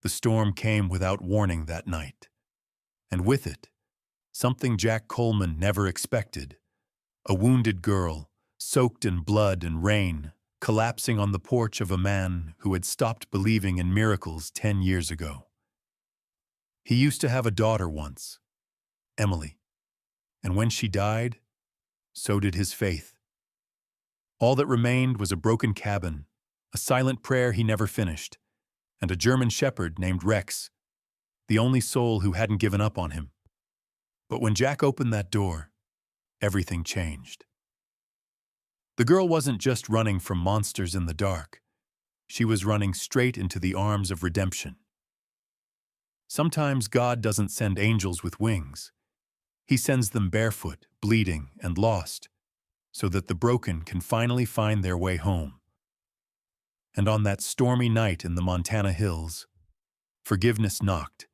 The storm came without warning that night, and with it, something Jack Coleman never expected: a wounded girl, soaked in blood and rain, collapsing on the porch of a man who had stopped believing in miracles 10 years ago. He used to have a daughter once, Emily, and when she died, so did his faith. All that remained was a broken cabin, a silent prayer he never finished, and a German shepherd named Rex, the only soul who hadn't given up on him. But when Jack opened that door, everything changed. The girl wasn't just running from monsters in the dark. She was running straight into the arms of redemption. Sometimes God doesn't send angels with wings. He sends them barefoot, bleeding, and lost, so that the broken can finally find their way home. And on that stormy night in the Montana hills, forgiveness knocked,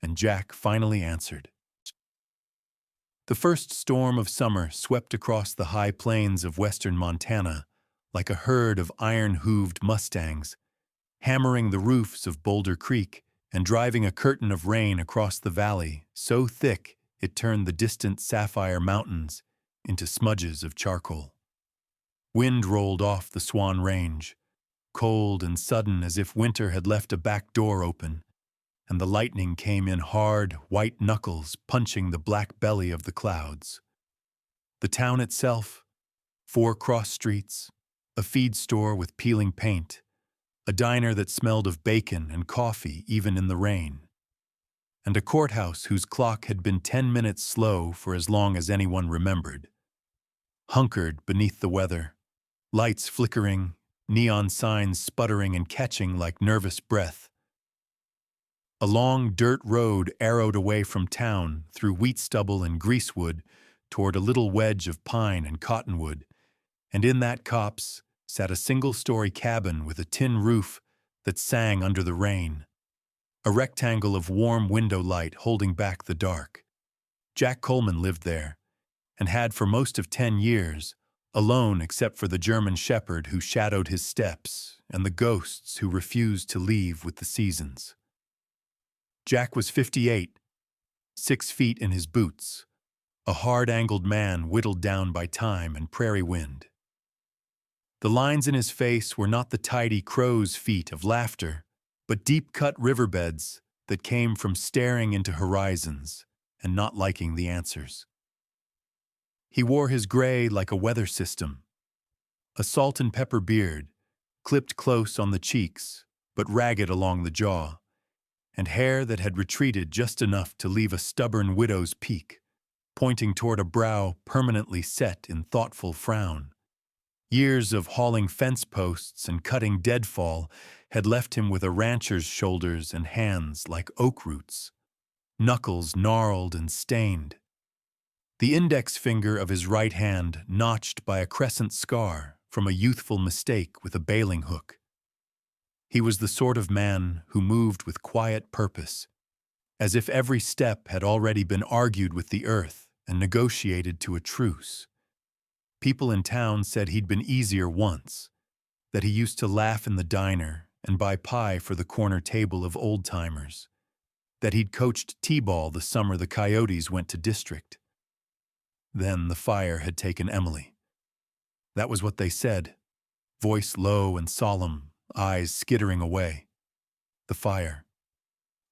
and Jack finally answered. The first storm of summer swept across the high plains of western Montana like a herd of iron-hooved Mustangs, hammering the roofs of Boulder Creek and driving a curtain of rain across the valley so thick it turned the distant Sapphire Mountains into smudges of charcoal. Wind rolled off the Swan Range, cold and sudden as if winter had left a back door open, and the lightning came in hard, white knuckles punching the black belly of the clouds. The town itself, 4 cross streets, a feed store with peeling paint, a diner that smelled of bacon and coffee even in the rain, and a courthouse whose clock had been 10 minutes slow for as long as anyone remembered. Hunkered beneath the weather, lights flickering, neon signs sputtering and catching like nervous breath. A long dirt road arrowed away from town through wheat stubble and greasewood toward a little wedge of pine and cottonwood, and in that copse sat a single-story cabin with a tin roof that sang under the rain, a rectangle of warm window light holding back the dark. Jack Coleman lived there, and had for most of 10 years, alone except for the German shepherd who shadowed his steps and the ghosts who refused to leave with the seasons. Jack was 58, 6 feet in his boots, a hard-angled man whittled down by time and prairie wind. The lines in his face were not the tidy crow's feet of laughter, but deep-cut riverbeds that came from staring into horizons and not liking the answers. He wore his gray like a weather system, a salt and pepper beard, clipped close on the cheeks but ragged along the jaw, and hair that had retreated just enough to leave a stubborn widow's peak, pointing toward a brow permanently set in thoughtful frown. Years of hauling fence posts and cutting deadfall had left him with a rancher's shoulders and hands like oak roots, knuckles gnarled and stained. The index finger of his right hand notched by a crescent scar from a youthful mistake with a bailing hook. He was the sort of man who moved with quiet purpose, as if every step had already been argued with the earth and negotiated to a truce. People in town said he'd been easier once, that he used to laugh in the diner and buy pie for the corner table of old-timers, that he'd coached t-ball the summer the Coyotes went to district. Then the fire had taken Emily. That was what they said, voice low and solemn, eyes skittering away. The fire.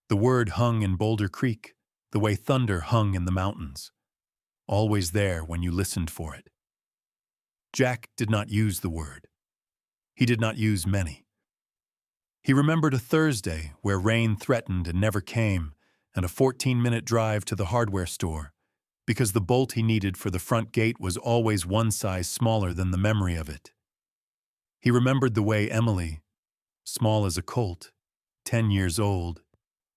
The word hung in Boulder Creek, the way thunder hung in the mountains, always there when you listened for it. Jack did not use the word. He did not use many. He remembered a Thursday where rain threatened and never came, and a 14-minute drive to the hardware store, because the bolt he needed for the front gate was always one size smaller than the memory of it. He remembered the way Emily, small as a colt, 10 years old,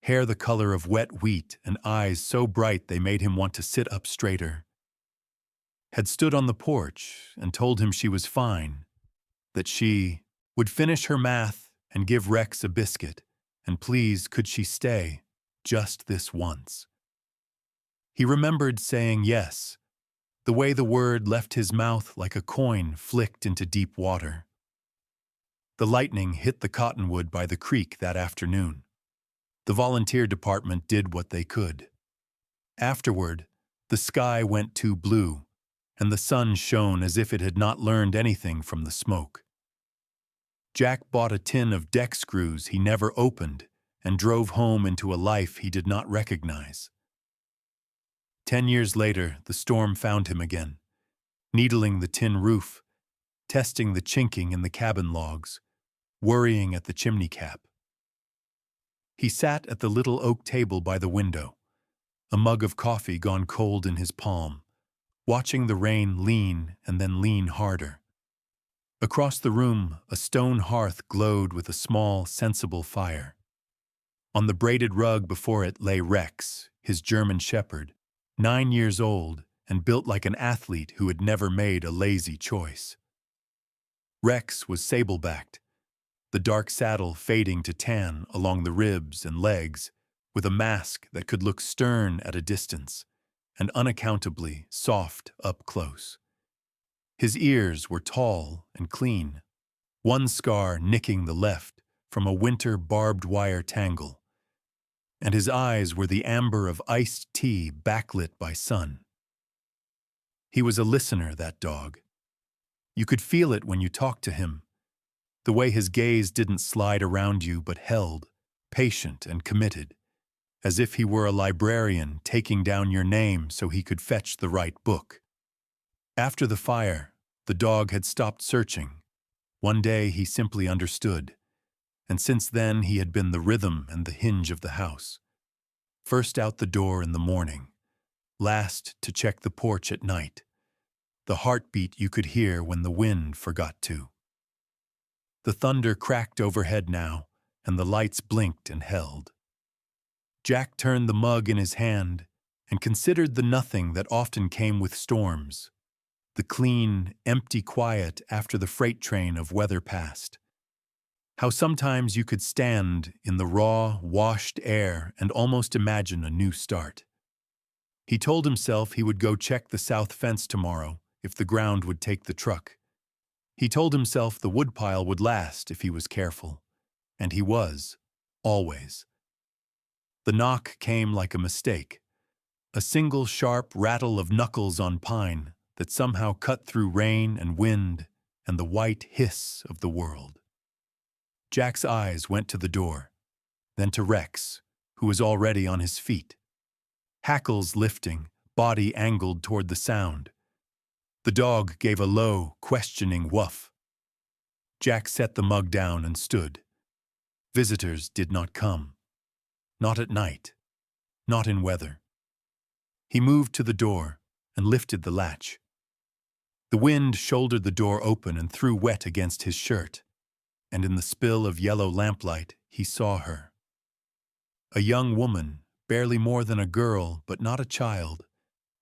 hair the color of wet wheat and eyes so bright they made him want to sit up straighter, had stood on the porch and told him she was fine, that she would finish her math and give Rex a biscuit, and please could she stay just this once. He remembered saying yes, the way the word left his mouth like a coin flicked into deep water. The lightning hit the cottonwood by the creek that afternoon. The volunteer department did what they could. Afterward, the sky went too blue, and the sun shone as if it had not learned anything from the smoke. Jack bought a tin of deck screws he never opened and drove home into a life he did not recognize. 10 years later, the storm found him again, needling the tin roof, testing the chinking in the cabin logs, worrying at the chimney cap. He sat at the little oak table by the window, a mug of coffee gone cold in his palm, watching the rain lean and then lean harder. Across the room, a stone hearth glowed with a small, sensible fire. On the braided rug before it lay Rex, his German shepherd, 9 years old and built like an athlete who had never made a lazy choice. Rex was sable-backed, the dark saddle fading to tan along the ribs and legs, with a mask that could look stern at a distance and unaccountably soft up close. His ears were tall and clean, one scar nicking the left from a winter barbed wire tangle, and his eyes were the amber of iced tea backlit by sun. He was a listener, that dog. You could feel it when you talked to him, the way his gaze didn't slide around you but held, patient and committed, as if he were a librarian taking down your name so he could fetch the right book. After the fire, the dog had stopped searching. One day he simply understood, and since then he had been the rhythm and the hinge of the house. First out the door in the morning, last to check the porch at night, the heartbeat you could hear when the wind forgot to. The thunder cracked overhead now, and the lights blinked and held. Jack turned the mug in his hand and considered the nothing that often came with storms, the clean, empty quiet after the freight train of weather passed. How sometimes you could stand in the raw, washed air and almost imagine a new start. He told himself he would go check the south fence tomorrow if the ground would take the truck. He told himself the woodpile would last if he was careful, and he was, always. The knock came like a mistake, a single sharp rattle of knuckles on pine that somehow cut through rain and wind and the white hiss of the world. Jack's eyes went to the door, then to Rex, who was already on his feet. Hackles lifting, body angled toward the sound. The dog gave a low, questioning woof. Jack set the mug down and stood. Visitors did not come. Not at night. Not in weather. He moved to the door and lifted the latch. The wind shouldered the door open and threw wet against his shirt, and in the spill of yellow lamplight he saw her. A young woman, barely more than a girl but not a child,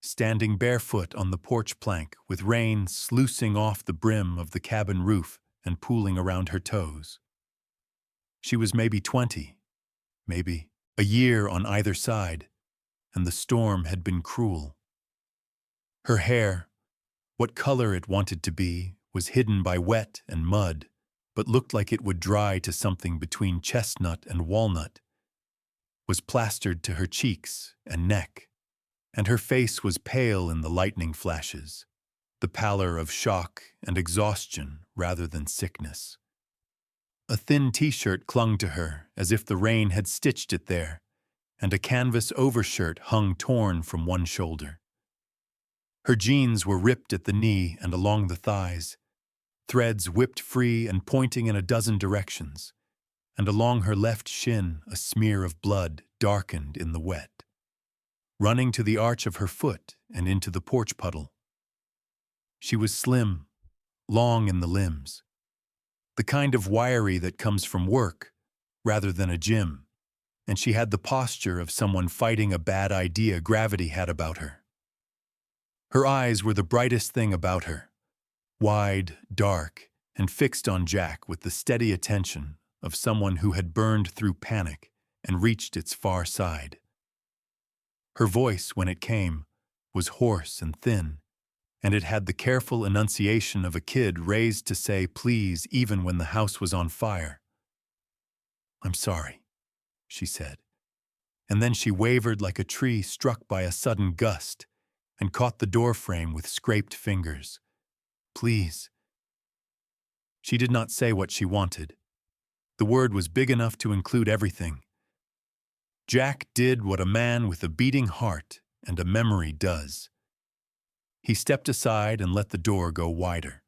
standing barefoot on the porch plank with rain sluicing off the brim of the cabin roof and pooling around her toes. She was maybe 20, maybe a year on either side, and the storm had been cruel. Her hair, what color it wanted to be, was hidden by wet and mud, but looked like it would dry to something between chestnut and walnut, was plastered to her cheeks and neck, and her face was pale in the lightning flashes, the pallor of shock and exhaustion rather than sickness. A thin t-shirt clung to her as if the rain had stitched it there, and a canvas overshirt hung torn from one shoulder. Her jeans were ripped at the knee and along the thighs, threads whipped free and pointing in a dozen directions, and along her left shin a smear of blood darkened in the wet, running to the arch of her foot and into the porch puddle. She was slim, long in the limbs, the kind of wiry that comes from work rather than a gym, and she had the posture of someone fighting a bad idea gravity had about her. Her eyes were the brightest thing about her, wide, dark, and fixed on Jack with the steady attention of someone who had burned through panic and reached its far side. Her voice, when it came, was hoarse and thin, and it had the careful enunciation of a kid raised to say please even when the house was on fire. "I'm sorry," she said. and then she wavered like a tree struck by a sudden gust and caught the door frame with scraped fingers. Please. She did not say what she wanted. The word was big enough to include everything. Jack did what a man with a beating heart and a memory does. He stepped aside and let the door go wider.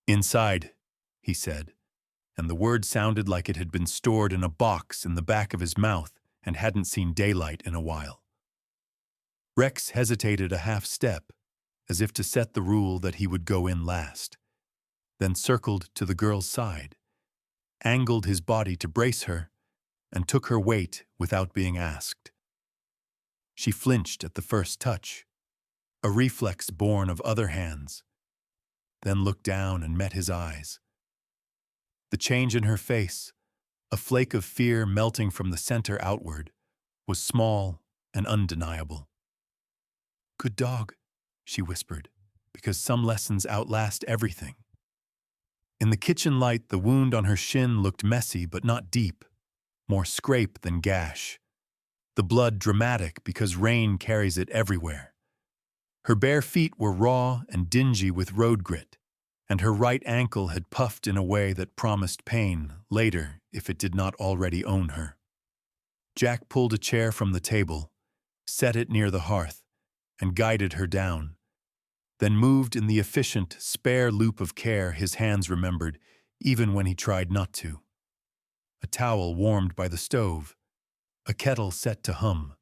Inside, he said, and the word sounded like it had been stored in a box in the back of his mouth and hadn't seen daylight in a while. Rex hesitated a half step, as if to set the rule that he would go in last, then circled to the girl's side, angled his body to brace her, and took her weight without being asked. She flinched at the first touch, a reflex born of other hands, then looked down and met his eyes. The change in her face, a flake of fear melting from the center outward, was small and undeniable. "Good dog," she whispered, because some lessons outlast everything. In the kitchen light, the wound on her shin looked messy but not deep, more scrape than gash. The blood dramatic because rain carries it everywhere. Her bare feet were raw and dingy with road grit, and her right ankle had puffed in a way that promised pain later if it did not already own her. Jack pulled a chair from the table, set it near the hearth, and guided her down, then moved in the efficient, spare loop of care his hands remembered, even when he tried not to. A towel warmed by the stove, a kettle set to hum,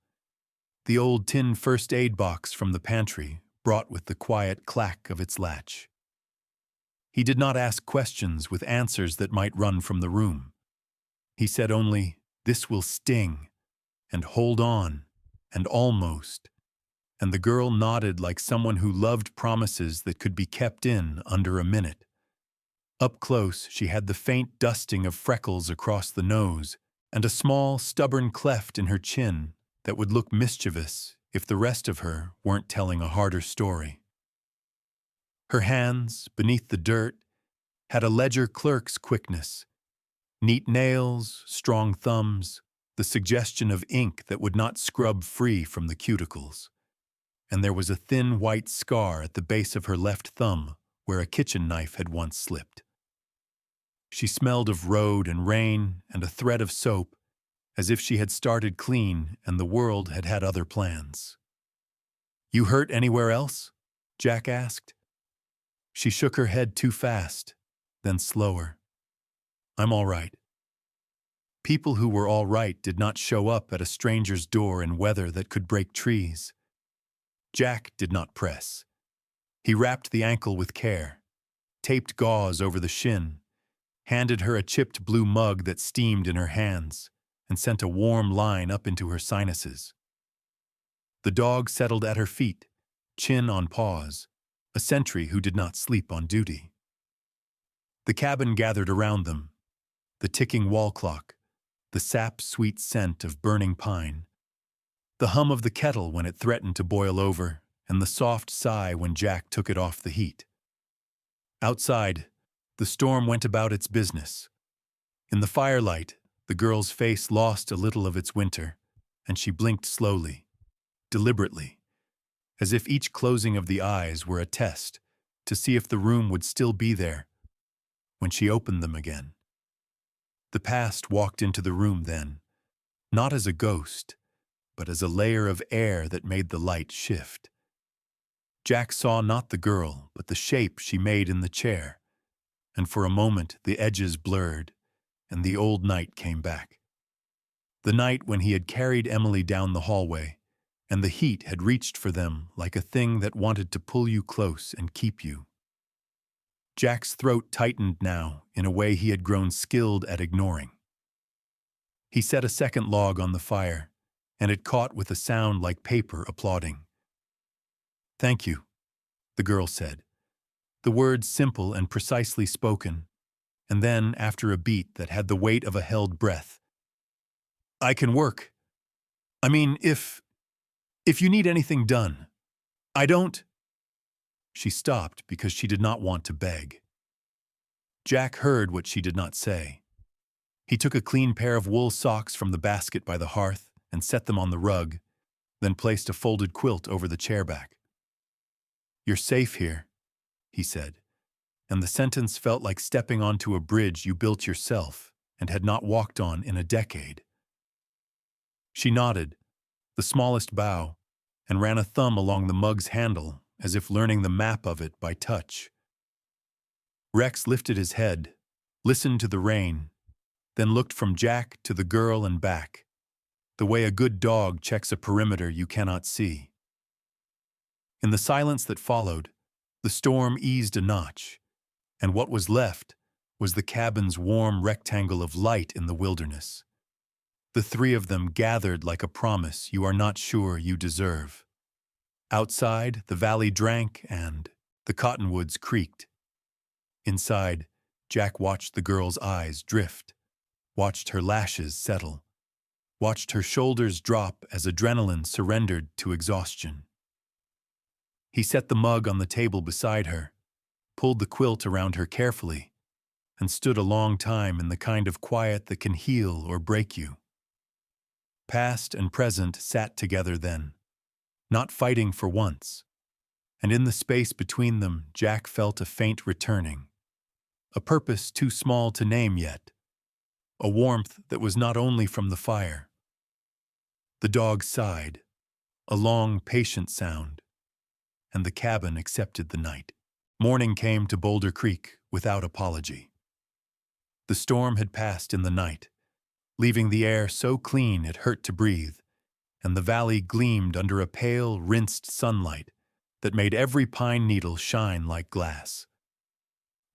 the old tin first aid box from the pantry brought with the quiet clack of its latch. He did not ask questions with answers that might run from the room. He said only, "This will sting," and "hold on," and "almost," and the girl nodded like someone who loved promises that could be kept in under a minute. Up close, she had the faint dusting of freckles across the nose and a small, stubborn cleft in her chin that would look mischievous if the rest of her weren't telling a harder story. Her hands, beneath the dirt, had a ledger clerk's quickness. Neat nails, strong thumbs, the suggestion of ink that would not scrub free from the cuticles. And there was a thin white scar at the base of her left thumb where a kitchen knife had once slipped. She smelled of road and rain and a thread of soap, as if she had started clean and the world had had other plans. "You hurt anywhere else?" Jack asked. She shook her head too fast, then slower. "I'm all right." People who were all right did not show up at a stranger's door in weather that could break trees. Jack did not press. He wrapped the ankle with care, taped gauze over the shin, handed her a chipped blue mug that steamed in her hands, and sent a warm line up into her sinuses. The dog settled at her feet, chin on paws, a sentry who did not sleep on duty. The cabin gathered around them, the ticking wall clock, the sap-sweet scent of burning pine, the hum of the kettle when it threatened to boil over, and the soft sigh when Jack took it off the heat. Outside, the storm went about its business. In the firelight, the girl's face lost a little of its winter, and she blinked slowly, deliberately, as if each closing of the eyes were a test to see if the room would still be there when she opened them again. The past walked into the room then, not as a ghost, but as a layer of air that made the light shift. Jack saw not the girl, but the shape she made in the chair, and for a moment the edges blurred, and the old night came back. The night when he had carried Emily down the hallway, and the heat had reached for them like a thing that wanted to pull you close and keep you. Jack's throat tightened now in a way he had grown skilled at ignoring. He set a second log on the fire, and it caught with a sound like paper applauding. "Thank you," the girl said, the words simple and precisely spoken, and then, after a beat that had the weight of a held breath, "I can work. I mean, if you need anything done. I don't—" She stopped because she did not want to beg. Jack heard what she did not say. He took a clean pair of wool socks from the basket by the hearth and set them on the rug, then placed a folded quilt over the chair back. "You're safe here," he said, and the sentence felt like stepping onto a bridge you built yourself and had not walked on in a decade. She nodded, the smallest bow, and ran a thumb along the mug's handle as if learning the map of it by touch. Rex lifted his head, listened to the rain, then looked from Jack to the girl and back, the way a good dog checks a perimeter you cannot see. In the silence that followed, the storm eased a notch, and what was left was the cabin's warm rectangle of light in the wilderness. The three of them gathered like a promise you are not sure you deserve. Outside, the valley drank and the cottonwoods creaked. Inside, Jack watched the girl's eyes drift, watched her lashes settle, watched her shoulders drop as adrenaline surrendered to exhaustion. He set the mug on the table beside her, pulled the quilt around her carefully, and stood a long time in the kind of quiet that can heal or break you. Past and present sat together then, not fighting for once, and in the space between them Jack felt a faint returning, a purpose too small to name yet, a warmth that was not only from the fire. The dog sighed, a long, patient sound, and the cabin accepted the night. Morning came to Boulder Creek without apology. The storm had passed in the night, leaving the air so clean it hurt to breathe, and the valley gleamed under a pale, rinsed sunlight that made every pine needle shine like glass.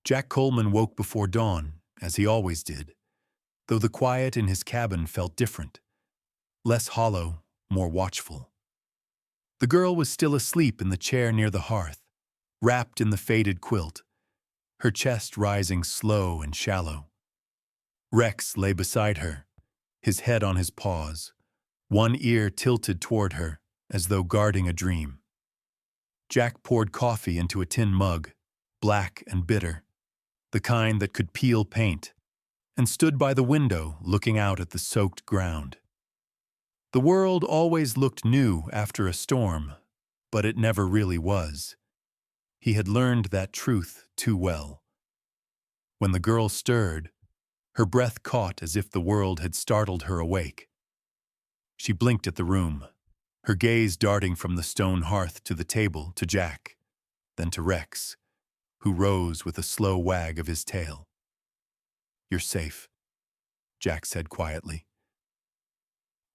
Jack Coleman woke before dawn, as he always did, though the quiet in his cabin felt different, less hollow, more watchful. The girl was still asleep in the chair near the hearth, wrapped in the faded quilt, her chest rising slow and shallow. Rex lay beside her, his head on his paws, one ear tilted toward her as though guarding a dream. Jack poured coffee into a tin mug, black and bitter, the kind that could peel paint, and stood by the window looking out at the soaked ground. The world always looked new after a storm, but it never really was. He had learned that truth too well. When the girl stirred, her breath caught as if the world had startled her awake. She blinked at the room, her gaze darting from the stone hearth to the table to Jack, then to Rex, who rose with a slow wag of his tail. "You're safe," Jack said quietly.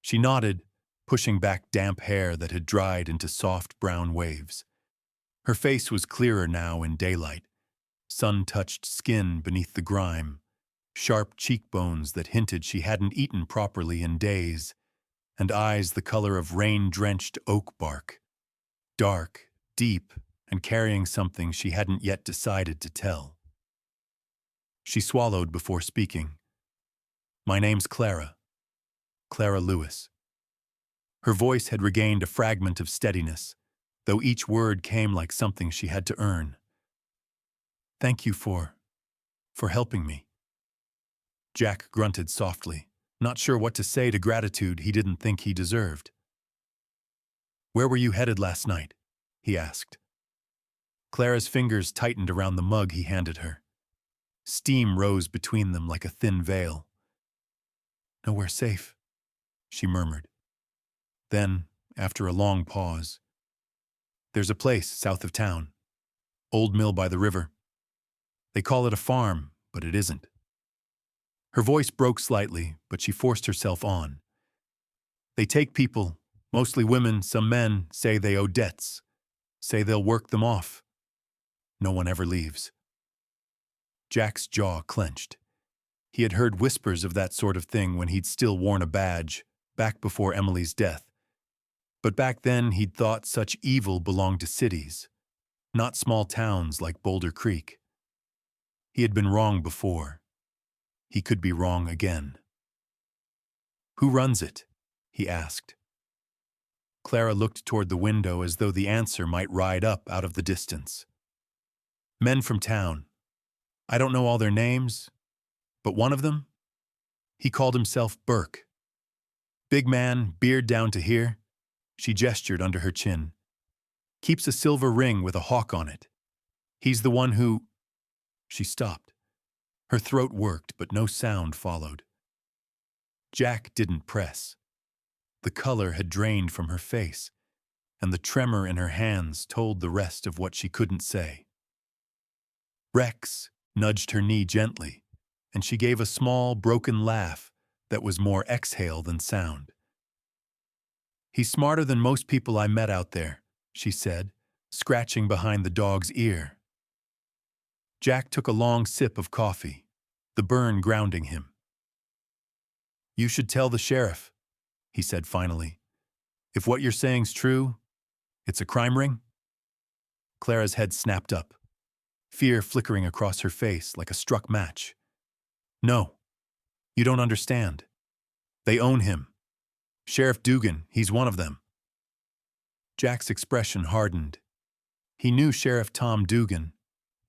She nodded, pushing back damp hair that had dried into soft brown waves. Her face was clearer now in daylight, sun-touched skin beneath the grime, sharp cheekbones that hinted she hadn't eaten properly in days, and eyes the color of rain-drenched oak bark, dark, deep, and carrying something she hadn't yet decided to tell. She swallowed before speaking. "My name's Clara. Clara Lewis." Her voice had regained a fragment of steadiness, though each word came like something she had to earn. "Thank you for helping me." Jack grunted softly, not sure what to say to gratitude he didn't think he deserved. "Where were you headed last night?" he asked. Clara's fingers tightened around the mug he handed her. Steam rose between them like a thin veil. "Nowhere safe," she murmured. Then, after a long pause, "There's a place south of town. Old mill by the river. They call it a farm, but it isn't." Her voice broke slightly, but she forced herself on. "They take people, mostly women, some men, say they owe debts, say they'll work them off. No one ever leaves." Jack's jaw clenched. He had heard whispers of that sort of thing when he'd still worn a badge, back before Emily's death. But back then he'd thought such evil belonged to cities, not small towns like Boulder Creek. He had been wrong before. He could be wrong again. "Who runs it?" he asked. Clara looked toward the window as though the answer might ride up out of the distance. "Men from town. I don't know all their names, but one of them, he called himself Burke. Big man, beard down to here. She gestured under her chin. Keeps a silver ring with a hawk on it. He's the one who... She stopped. Her throat worked, but no sound followed. Jack didn't press. The color had drained from her face, and the tremor in her hands told the rest of what she couldn't say. Rex nudged her knee gently, and she gave a small, broken laugh that was more exhale than sound. He's smarter than most people I met out there, she said, scratching behind the dog's ear. Jack took a long sip of coffee, the burn grounding him. You should tell the sheriff, he said finally. If what you're saying's true, it's a crime ring? Clara's head snapped up, fear flickering across her face like a struck match. No, you don't understand. They own him. Sheriff Dugan, he's one of them. Jack's expression hardened. He knew Sheriff Tom Dugan,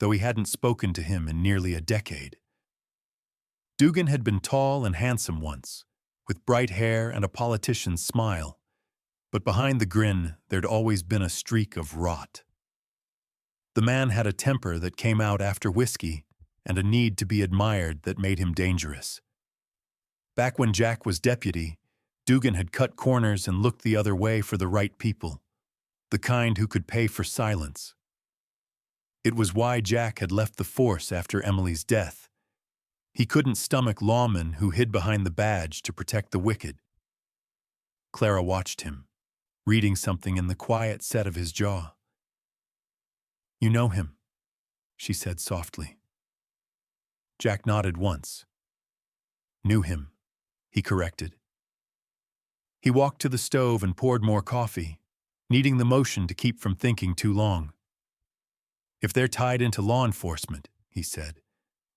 though he hadn't spoken to him in nearly a decade. Dugan had been tall and handsome once, with bright hair and a politician's smile, but behind the grin there'd always been a streak of rot. The man had a temper that came out after whiskey and a need to be admired that made him dangerous. Back when Jack was deputy, Dugan had cut corners and looked the other way for the right people, the kind who could pay for silence. It was why Jack had left the force after Emily's death. He couldn't stomach lawmen who hid behind the badge to protect the wicked. Clara watched him, reading something in the quiet set of his jaw. You know him, she said softly. Jack nodded once. Knew him, he corrected. He walked to the stove and poured more coffee, needing the motion to keep from thinking too long. If they're tied into law enforcement, he said,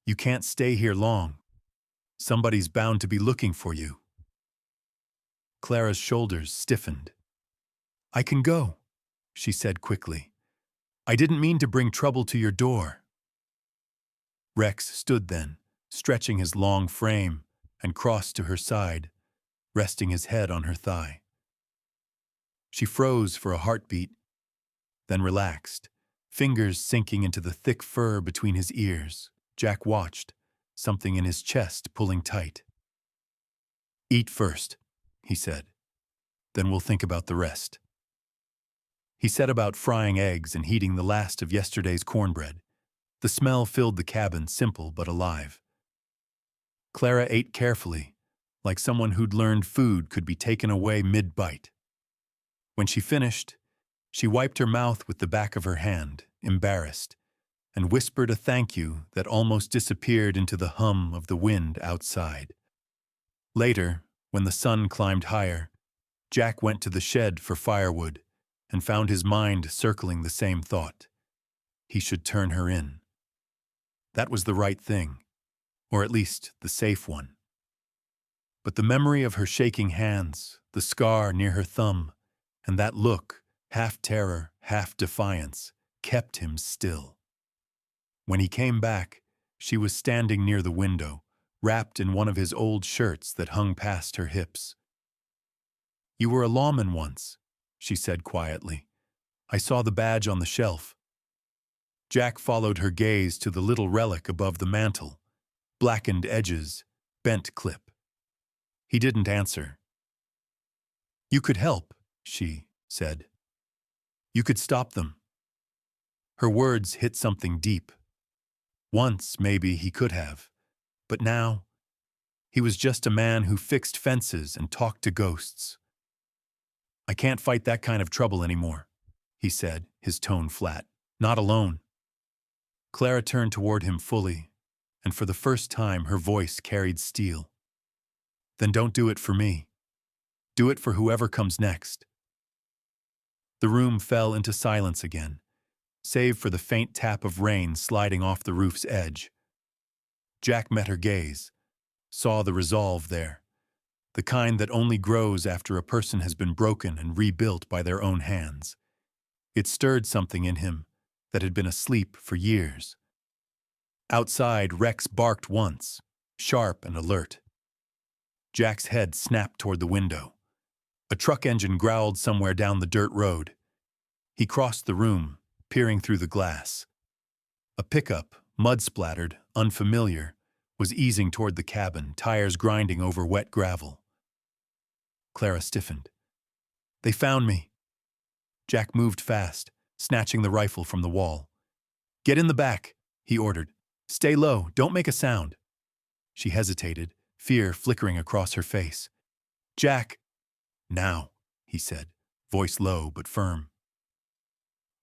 you can't stay here long. Somebody's bound to be looking for you. Clara's shoulders stiffened. I can go, she said quickly. I didn't mean to bring trouble to your door. Rex stood then, stretching his long frame, and crossed to her side, resting his head on her thigh. She froze for a heartbeat, then relaxed, fingers sinking into the thick fur between his ears. Jack watched, something in his chest pulling tight. Eat first, he said. Then we'll think about the rest. He set about frying eggs and heating the last of yesterday's cornbread. The smell filled the cabin, simple but alive. Clara ate carefully, like someone who'd learned food could be taken away mid-bite. When she finished, she wiped her mouth with the back of her hand, embarrassed, and whispered a thank you that almost disappeared into the hum of the wind outside. Later, when the sun climbed higher, Jack went to the shed for firewood and found his mind circling the same thought. He should turn her in. That was the right thing, or at least the safe one. But the memory of her shaking hands, the scar near her thumb, and that look, half terror, half defiance, kept him still. When he came back, she was standing near the window, wrapped in one of his old shirts that hung past her hips. You were a lawman once, she said quietly. I saw the badge on the shelf. Jack followed her gaze to the little relic above the mantel, blackened edges, bent clip. He didn't answer. You could help, she said. You could stop them. Her words hit something deep. Once, maybe, he could have, but now, he was just a man who fixed fences and talked to ghosts. I can't fight that kind of trouble anymore, he said, his tone flat. Not alone. Clara turned toward him fully, and for the first time her voice carried steel. Then don't do it for me. Do it for whoever comes next. The room fell into silence again, save for the faint tap of rain sliding off the roof's edge. Jack met her gaze, saw the resolve there, the kind that only grows after a person has been broken and rebuilt by their own hands. It stirred something in him that had been asleep for years. Outside, Rex barked once, sharp and alert. Jack's head snapped toward the window, A truck engine growled somewhere down the dirt road. He crossed the room, peering through the glass. A pickup, mud-splattered, unfamiliar, was easing toward the cabin, tires grinding over wet gravel. Clara stiffened. "They found me." Jack moved fast, snatching the rifle from the wall. "Get in the back," he ordered. "Stay low, don't make a sound." She hesitated, fear flickering across her face. "Jack." "Now," he said, voice low but firm.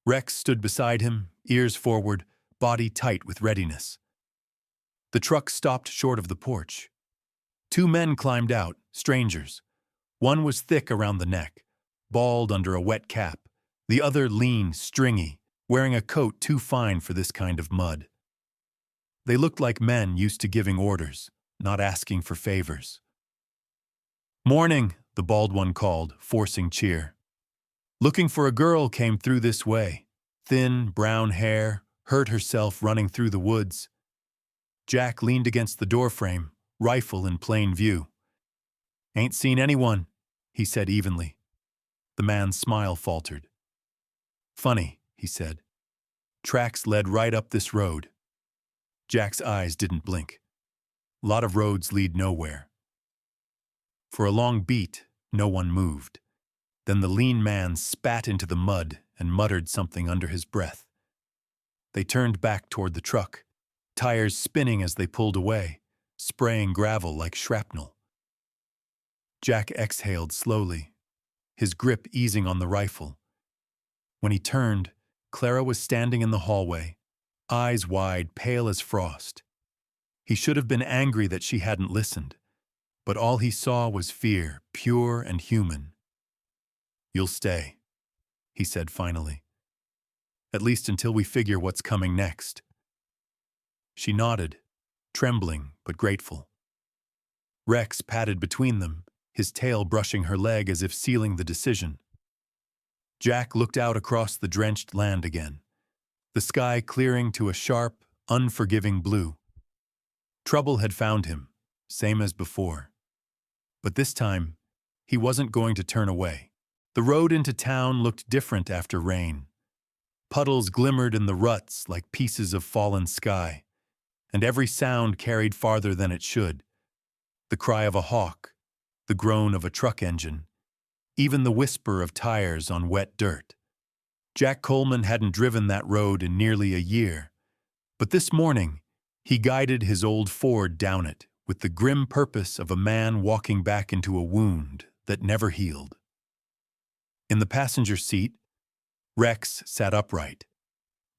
Rex stood beside him, ears forward, body tight with readiness. The truck stopped short of the porch. Two men climbed out, strangers. One was thick around the neck, bald under a wet cap. The other lean, stringy, wearing a coat too fine for this kind of mud. They looked like men used to giving orders, not asking for favors. "Morning," the bald one called, forcing cheer. "Looking for a girl came through this way. Thin, brown hair, hurt herself running through the woods." Jack leaned against the doorframe, rifle in plain view. "Ain't seen anyone," he said evenly. The man's smile faltered. "Funny," he said. "Tracks led right up this road." Jack's eyes didn't blink. A lot of roads lead nowhere. For a long beat, no one moved. Then the lean man spat into the mud and muttered something under his breath. They turned back toward the truck, tires spinning as they pulled away, spraying gravel like shrapnel. Jack exhaled slowly, his grip easing on the rifle. When he turned, Clara was standing in the hallway, eyes wide, pale as frost. He should have been angry that she hadn't listened, but all he saw was fear, pure and human. "You'll stay," he said finally. "At least until we figure what's coming next." She nodded, trembling but grateful. Rex padded between them, his tail brushing her leg as if sealing the decision. Jack looked out across the drenched land again, the sky clearing to a sharp, unforgiving blue. Trouble had found him, same as before. But this time, he wasn't going to turn away. The road into town looked different after rain. Puddles glimmered in the ruts like pieces of fallen sky, and every sound carried farther than it should. The cry of a hawk, the groan of a truck engine, even the whisper of tires on wet dirt. Jack Coleman hadn't driven that road in nearly a year, but this morning he guided his old Ford down it with the grim purpose of a man walking back into a wound that never healed. In the passenger seat, Rex sat upright,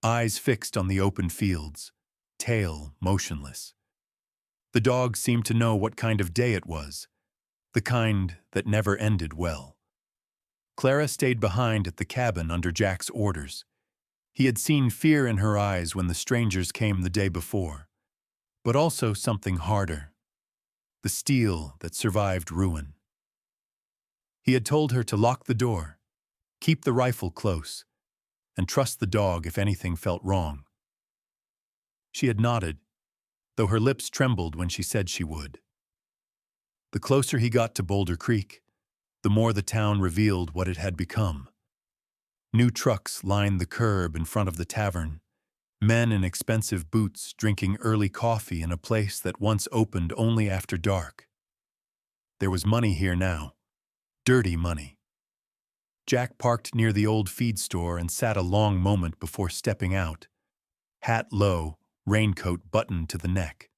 eyes fixed on the open fields, tail motionless. The dog seemed to know what kind of day it was, the kind that never ended well. Clara stayed behind at the cabin under Jack's orders. He had seen fear in her eyes when the strangers came the day before, but also something harder, the steel that survived ruin. He had told her to lock the door, keep the rifle close, and trust the dog if anything felt wrong. She had nodded, though her lips trembled when she said she would. The closer he got to Boulder Creek, the more the town revealed what it had become. New trucks lined the curb in front of the tavern, men in expensive boots drinking early coffee in a place that once opened only after dark. There was money here now, dirty money. Jack parked near the old feed store and sat a long moment before stepping out, hat low, raincoat buttoned to the neck.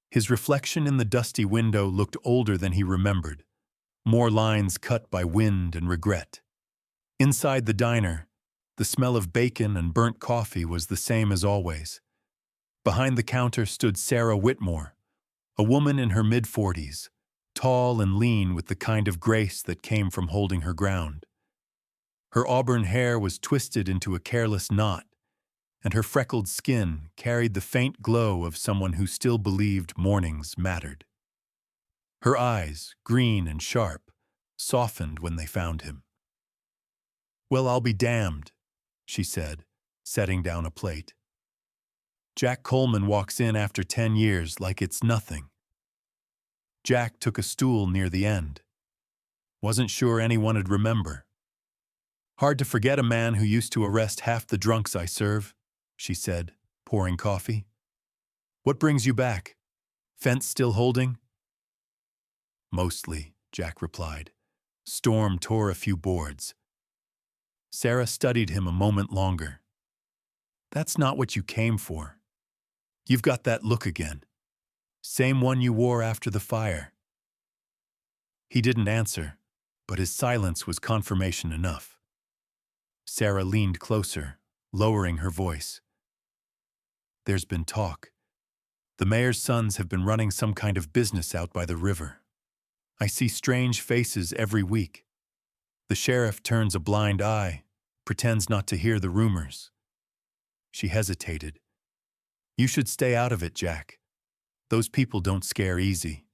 His reflection in the dusty window looked older than he remembered, more lines cut by wind and regret. Inside the diner, the smell of bacon and burnt coffee was the same as always. Behind the counter stood Sarah Whitmore, a woman in her mid-40s, tall and lean with the kind of grace that came from holding her ground. Her auburn hair was twisted into a careless knot, and her freckled skin carried the faint glow of someone who still believed mornings mattered. Her eyes, green and sharp, softened when they found him. "Well, I'll be damned," she said, setting down a plate. Jack Coleman walks in after 10 years like it's nothing. Jack took a stool near the end. Wasn't sure anyone'd remember. Hard to forget a man who used to arrest half the drunks I serve, she said, pouring coffee. What brings you back? Fence still holding? Mostly, Jack replied. Storm tore a few boards. Sarah studied him a moment longer. That's not what you came for. You've got that look again. Same one you wore after the fire. He didn't answer, but his silence was confirmation enough. Sarah leaned closer, lowering her voice. There's been talk. The mayor's sons have been running some kind of business out by the river. I see strange faces every week. The sheriff turns a blind eye, pretends not to hear the rumors. She hesitated. You should stay out of it, Jack. Those people don't scare easy.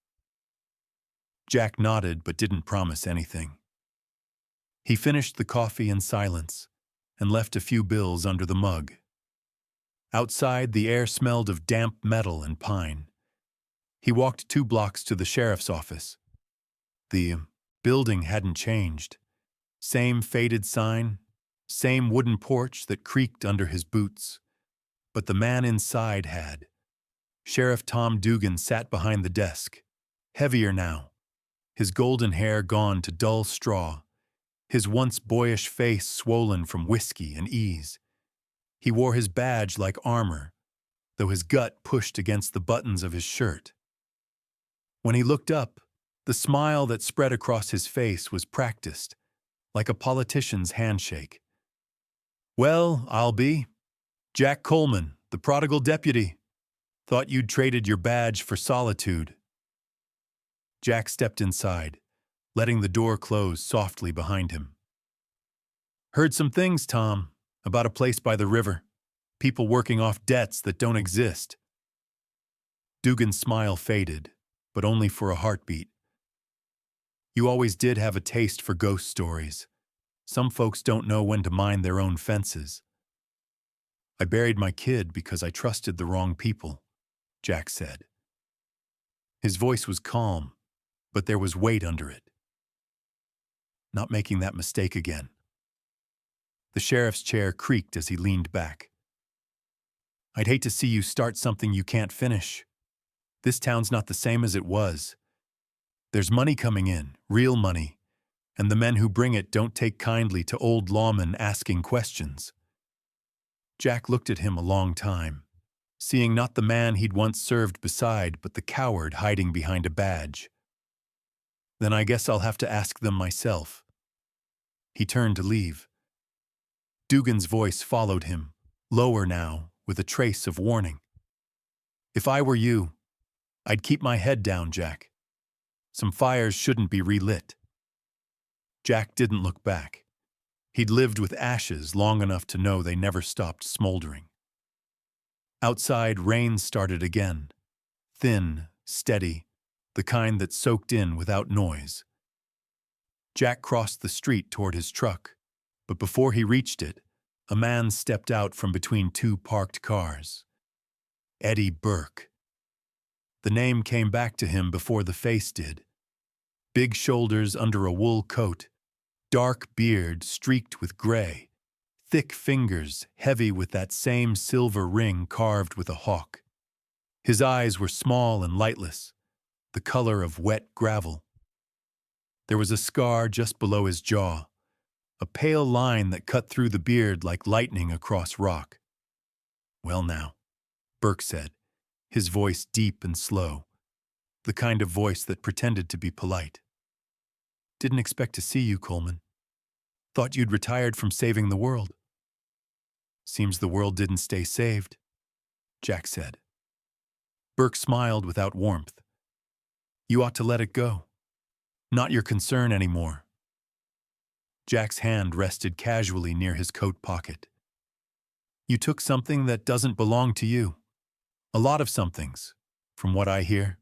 Jack nodded but didn't promise anything. He finished the coffee in silence and left a few bills under the mug. Outside, the air smelled of damp metal and pine. He walked 2 blocks to the sheriff's office. The building hadn't changed. Same faded sign, same wooden porch that creaked under his boots. But the man inside had. Sheriff Tom Dugan sat behind the desk, heavier now, his golden hair gone to dull straw, his once boyish face swollen from whiskey and ease. He wore his badge like armor, though his gut pushed against the buttons of his shirt. When he looked up, the smile that spread across his face was practiced, like a politician's handshake. Well, I'll be. Jack Coleman, the prodigal deputy. Thought you'd traded your badge for solitude. Jack stepped inside, letting the door close softly behind him. Heard some things, Tom, about a place by the river. People working off debts that don't exist. Dugan's smile faded, but only for a heartbeat. You always did have a taste for ghost stories. Some folks don't know when to mind their own fences. I buried my kid because I trusted the wrong people, Jack said. His voice was calm, but there was weight under it. Not making that mistake again. The sheriff's chair creaked as he leaned back. I'd hate to see you start something you can't finish. This town's not the same as it was. There's money coming in, real money, and the men who bring it don't take kindly to old lawmen asking questions. Jack looked at him a long time, seeing not the man he'd once served beside, but the coward hiding behind a badge. Then I guess I'll have to ask them myself. He turned to leave. Dugan's voice followed him, lower now, with a trace of warning. If I were you, I'd keep my head down, Jack. Some fires shouldn't be relit. Jack didn't look back. He'd lived with ashes long enough to know they never stopped smoldering. Outside, rain started again. Thin, steady, the kind that soaked in without noise. Jack crossed the street toward his truck, but before he reached it, a man stepped out from between 2 parked cars. Eddie Burke. The name came back to him before the face did. Big shoulders under a wool coat, dark beard streaked with gray, thick fingers heavy with that same silver ring carved with a hawk. His eyes were small and lightless, the color of wet gravel. There was a scar just below his jaw, a pale line that cut through the beard like lightning across rock. Well now, Burke said, his voice deep and slow, the kind of voice that pretended to be polite. Didn't expect to see you, Coleman. Thought you'd retired from saving the world. Seems the world didn't stay saved, Jack said. Burke smiled without warmth. You ought to let it go. Not your concern anymore. Jack's hand rested casually near his coat pocket. You took something that doesn't belong to you. A lot of somethings, from what I hear.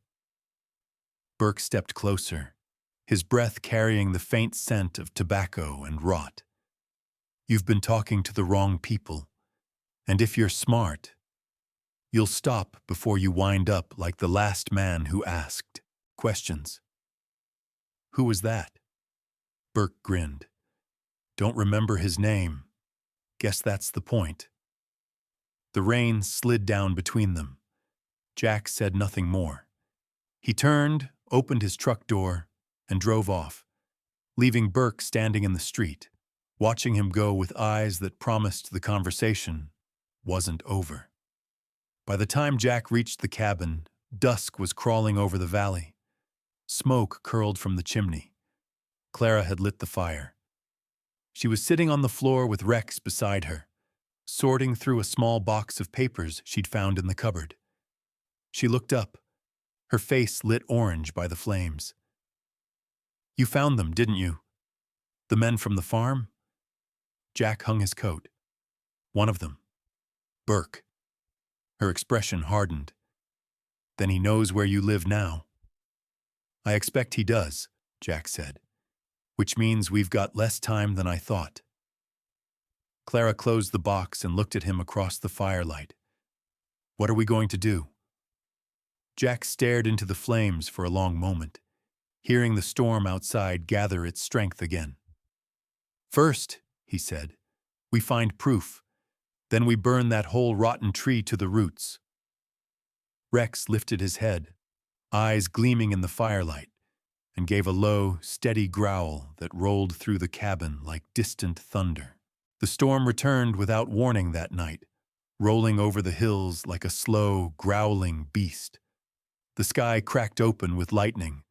Burke stepped closer, his breath carrying the faint scent of tobacco and rot. You've been talking to the wrong people, and if you're smart, you'll stop before you wind up like the last man who asked questions. Who was that? Burke grinned. Don't remember his name. Guess that's the point. The rain slid down between them. Jack said nothing more. He turned, opened his truck door, and drove off, leaving Burke standing in the street, watching him go with eyes that promised the conversation wasn't over. By the time Jack reached the cabin, dusk was crawling over the valley. Smoke curled from the chimney. Clara had lit the fire. She was sitting on the floor with Rex beside her, sorting through a small box of papers she'd found in the cupboard. She looked up, her face lit orange by the flames. You found them, didn't you? The men from the farm? Jack hung his coat. One of them. Burke. Her expression hardened. Then he knows where you live now. I expect he does, Jack said, which means we've got less time than I thought. Clara closed the box and looked at him across the firelight. What are we going to do? Jack stared into the flames for a long moment, hearing the storm outside gather its strength again. First, he said, we find proof. Then we burn that whole rotten tree to the roots. Rex lifted his head, eyes gleaming in the firelight, and gave a low, steady growl that rolled through the cabin like distant thunder. The storm returned without warning that night, rolling over the hills like a slow, growling beast. The sky cracked open with lightning,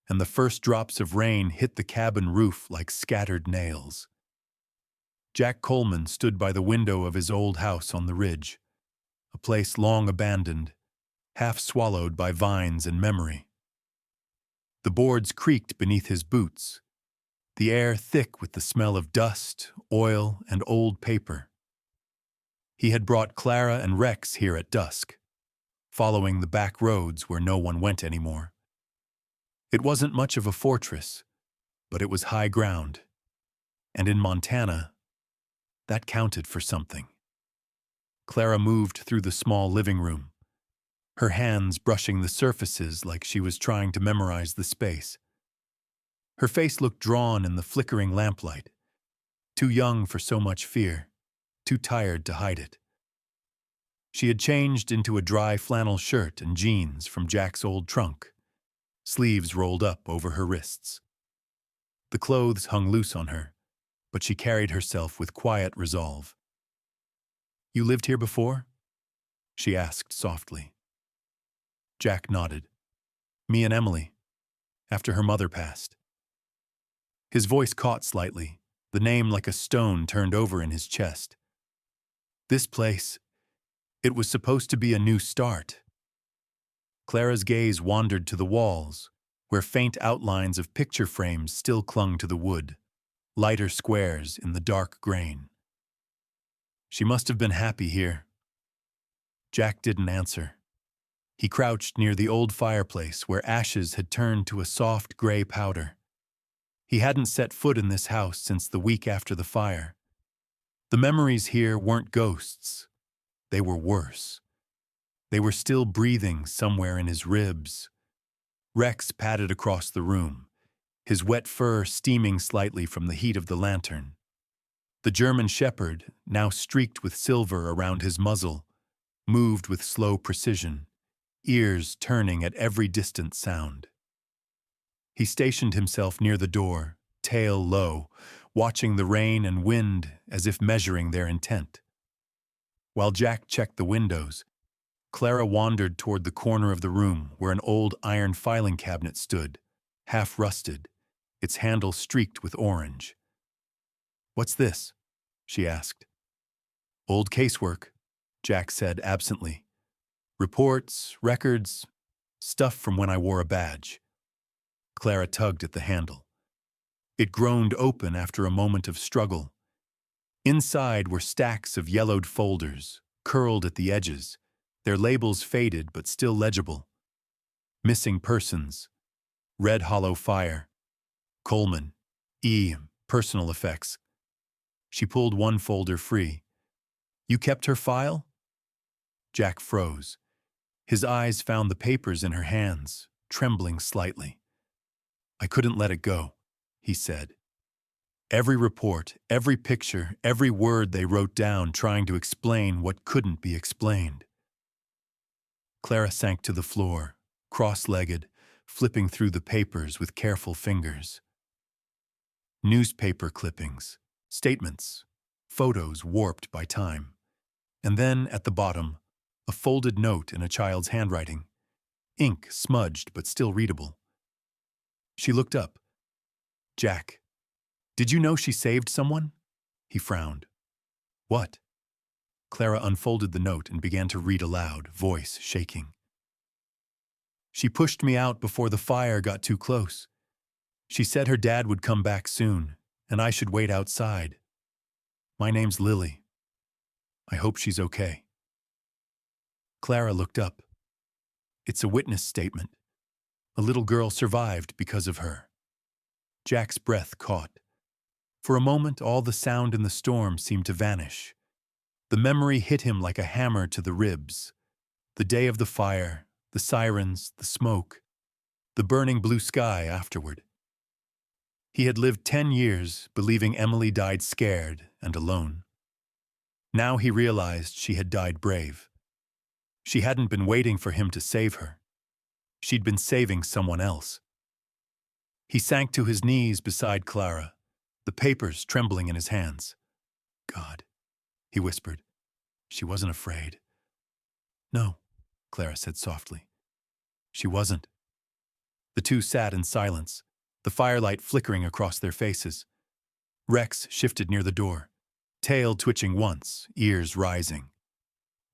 and the first drops of rain hit the cabin roof like scattered nails. Jack Coleman stood by the window of his old house on the ridge, a place long abandoned, half swallowed by vines and memory. The boards creaked beneath his boots, the air thick with the smell of dust, oil, and old paper. He had brought Clara and Rex here at dusk, following the back roads where no one went anymore. It wasn't much of a fortress, but it was high ground, and in Montana, that counted for something. Clara moved through the small living room, her hands brushing the surfaces like she was trying to memorize the space. Her face looked drawn in the flickering lamplight, too young for so much fear, too tired to hide it. She had changed into a dry flannel shirt and jeans from Jack's old trunk, sleeves rolled up over her wrists. The clothes hung loose on her, but she carried herself with quiet resolve. You lived here before? She asked softly. Jack nodded. Me and Emily, after her mother passed. His voice caught slightly, the name like a stone turned over in his chest. This place, it was supposed to be a new start. Clara's gaze wandered to the walls, where faint outlines of picture frames still clung to the wood, lighter squares in the dark grain. She must have been happy here. Jack didn't answer. He crouched near the old fireplace where ashes had turned to a soft gray powder. He hadn't set foot in this house since the week after the fire. The memories here weren't ghosts. They were worse. They were still breathing somewhere in his ribs. Rex padded across the room, his wet fur steaming slightly from the heat of the lantern. The German shepherd, now streaked with silver around his muzzle, moved with slow precision, ears turning at every distant sound. He stationed himself near the door, tail low, watching the rain and wind as if measuring their intent. While Jack checked the windows, Clara wandered toward the corner of the room where an old iron filing cabinet stood, half rusted, its handle streaked with orange. What's this? She asked. Old casework, Jack said absently. Reports, records, stuff from when I wore a badge. Clara tugged at the handle. It groaned open after a moment of struggle. Inside were stacks of yellowed folders, curled at the edges, their labels faded but still legible. Missing persons, Red Hollow Fire, Coleman, E. Personal effects. She pulled one folder free. You kept her file? Jack froze. His eyes found the papers in her hands, trembling slightly. I couldn't let it go, he said. Every report, every picture, every word they wrote down trying to explain what couldn't be explained. Clara sank to the floor, cross-legged, flipping through the papers with careful fingers. Newspaper clippings, statements, photos warped by time. And then, at the bottom, a folded note in a child's handwriting, ink smudged but still readable. She looked up. "Jack, did you know she saved someone?" He frowned. "What?" Clara unfolded the note and began to read aloud, voice shaking. "She pushed me out before the fire got too close. She said her dad would come back soon, and I should wait outside. My name's Lily. I hope she's okay." Clara looked up. It's a witness statement. A little girl survived because of her. Jack's breath caught. For a moment, all the sound in the storm seemed to vanish. The memory hit him like a hammer to the ribs. The day of the fire, the sirens, the smoke, the burning blue sky afterward. He had lived 10 years believing Emily died scared and alone. Now he realized she had died brave. She hadn't been waiting for him to save her. She'd been saving someone else. He sank to his knees beside Clara, the papers trembling in his hands. "God," he whispered. "She wasn't afraid." "No," Clara said softly. "She wasn't." The two sat in silence, the firelight flickering across their faces. Rex shifted near the door, tail twitching once, ears rising.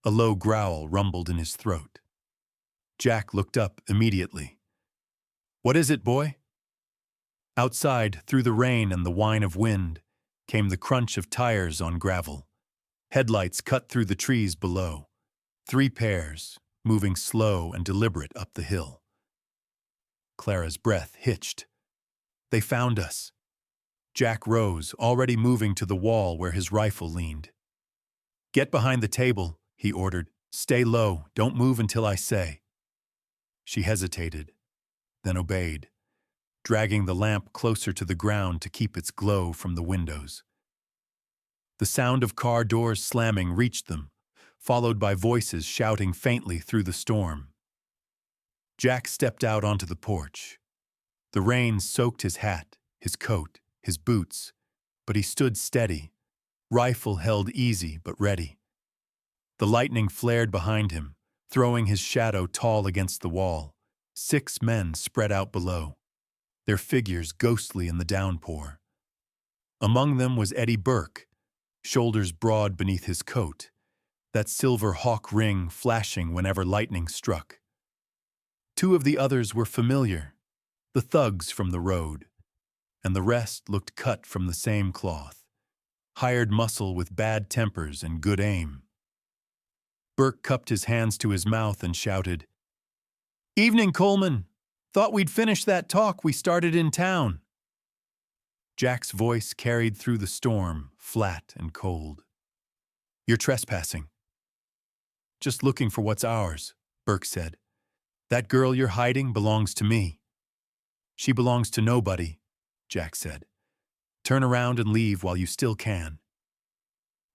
A low growl rumbled in his throat. Jack looked up immediately. "What is it, boy?" Outside, through the rain and the whine of wind, came the crunch of tires on gravel. Headlights cut through the trees below. 3 pairs, moving slow and deliberate up the hill. Clara's breath hitched. "They found us." Jack rose, already moving to the wall where his rifle leaned. "Get behind the table," he ordered. "Stay low, don't move until I say." She hesitated, then obeyed, dragging the lamp closer to the ground to keep its glow from the windows. The sound of car doors slamming reached them, followed by voices shouting faintly through the storm. Jack stepped out onto the porch. The rain soaked his hat, his coat, his boots, but he stood steady, rifle held easy but ready. The lightning flared behind him, throwing his shadow tall against the wall. 6 men spread out below, their figures ghostly in the downpour. Among them was Eddie Burke, shoulders broad beneath his coat, that silver hawk ring flashing whenever lightning struck. 2 of the others were familiar, the thugs from the road, and the rest looked cut from the same cloth, hired muscle with bad tempers and good aim. Burke cupped his hands to his mouth and shouted, "Evening, Coleman! Thought we'd finish that talk we started in town." Jack's voice carried through the storm, flat and cold. "You're trespassing." "Just looking for what's ours," Burke said. "That girl you're hiding belongs to me." "She belongs to nobody," Jack said. "Turn around and leave while you still can."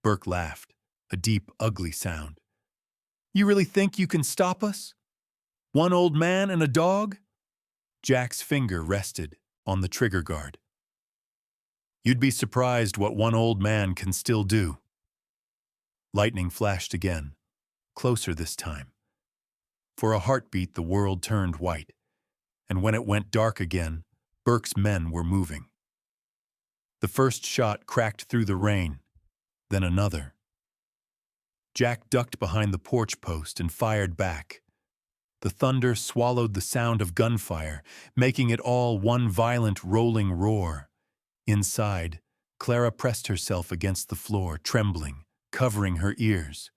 Burke laughed, a deep, ugly sound. "You really think you can stop us? One old man and a dog?" Jack's finger rested on the trigger guard. "You'd be surprised what one old man can still do." Lightning flashed again, closer this time. For a heartbeat, the world turned white, and when it went dark again, Burke's men were moving. The first shot cracked through the rain, then another. Jack ducked behind the porch post and fired back. The thunder swallowed the sound of gunfire, making it all one violent rolling roar. Inside, Clara pressed herself against the floor, trembling, covering her ears.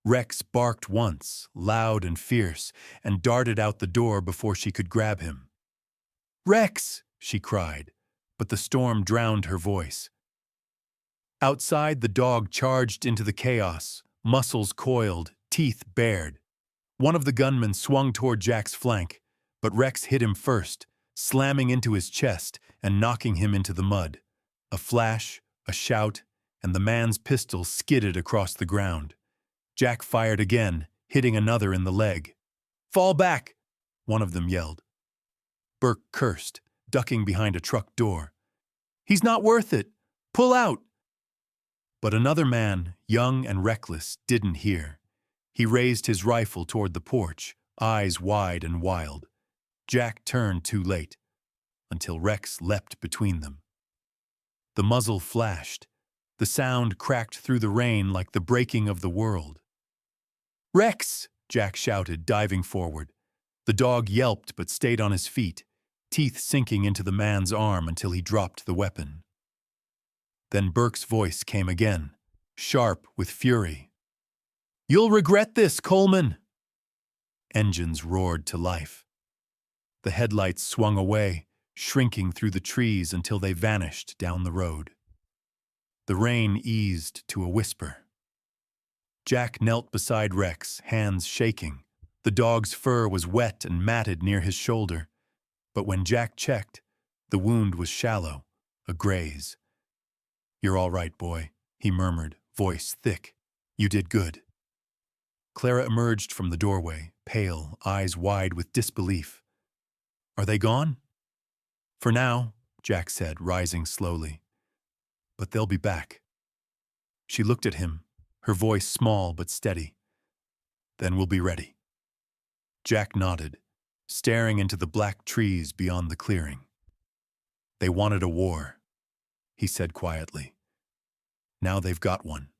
Rex barked once, loud and fierce, and darted out the door before she could grab him. "Rex!" she cried, but the storm drowned her voice. Outside, the dog charged into the chaos, muscles coiled, teeth bared. One of the gunmen swung toward Jack's flank, but Rex hit him first, slamming into his chest and knocking him into the mud. A flash, a shout, and the man's pistol skidded across the ground. Jack fired again, hitting another in the leg. "Fall back!" one of them yelled. Burke cursed, ducking behind a truck door. "He's not worth it! Pull out!" But another man, young and reckless, didn't hear. He raised his rifle toward the porch, eyes wide and wild. Jack turned too late, until Rex leapt between them. The muzzle flashed. The sound cracked through the rain like the breaking of the world. "Rex!" Jack shouted, diving forward. The dog yelped but stayed on his feet, teeth sinking into the man's arm until he dropped the weapon. Then Burke's voice came again, sharp with fury. "You'll regret this, Coleman!" Engines roared to life. The headlights swung away, shrinking through the trees until they vanished down the road. The rain eased to a whisper. Jack knelt beside Rex, hands shaking. The dog's fur was wet and matted near his shoulder, but when Jack checked, the wound was shallow, a graze. "You're all right, boy," he murmured, voice thick. "You did good." Clara emerged from the doorway, pale, eyes wide with disbelief. "Are they gone?" "For now," Jack said, rising slowly. "But they'll be back." She looked at him, her voice small but steady. "Then we'll be ready." Jack nodded, staring into the black trees beyond the clearing. "They wanted a war," he said quietly. "Now they've got one."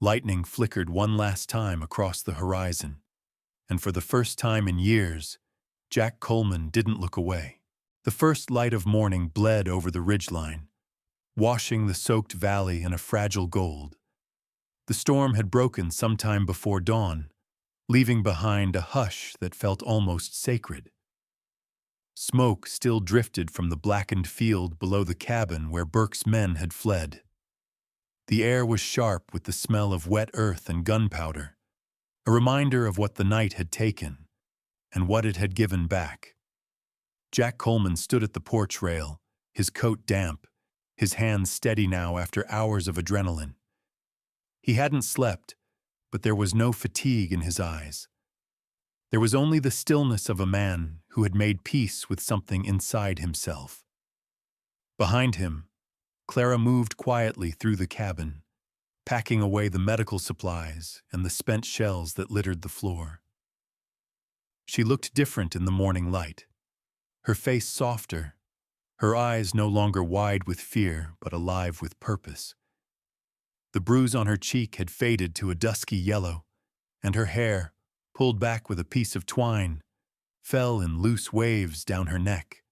Lightning flickered one last time across the horizon, and for the first time in years, Jack Coleman didn't look away. The first light of morning bled over the ridgeline, washing the soaked valley in a fragile gold. The storm had broken sometime before dawn, leaving behind a hush that felt almost sacred. Smoke still drifted from the blackened field below the cabin where Burke's men had fled. The air was sharp with the smell of wet earth and gunpowder, a reminder of what the night had taken and what it had given back. Jack Coleman stood at the porch rail, his coat damp, his hands steady now after hours of adrenaline. He hadn't slept, but there was no fatigue in his eyes. There was only the stillness of a man who had made peace with something inside himself. Behind him, Clara moved quietly through the cabin, packing away the medical supplies and the spent shells that littered the floor. She looked different in the morning light, her face softer, her eyes no longer wide with fear but alive with purpose. The bruise on her cheek had faded to a dusky yellow, and her hair, pulled back with a piece of twine, fell in loose waves down her neck.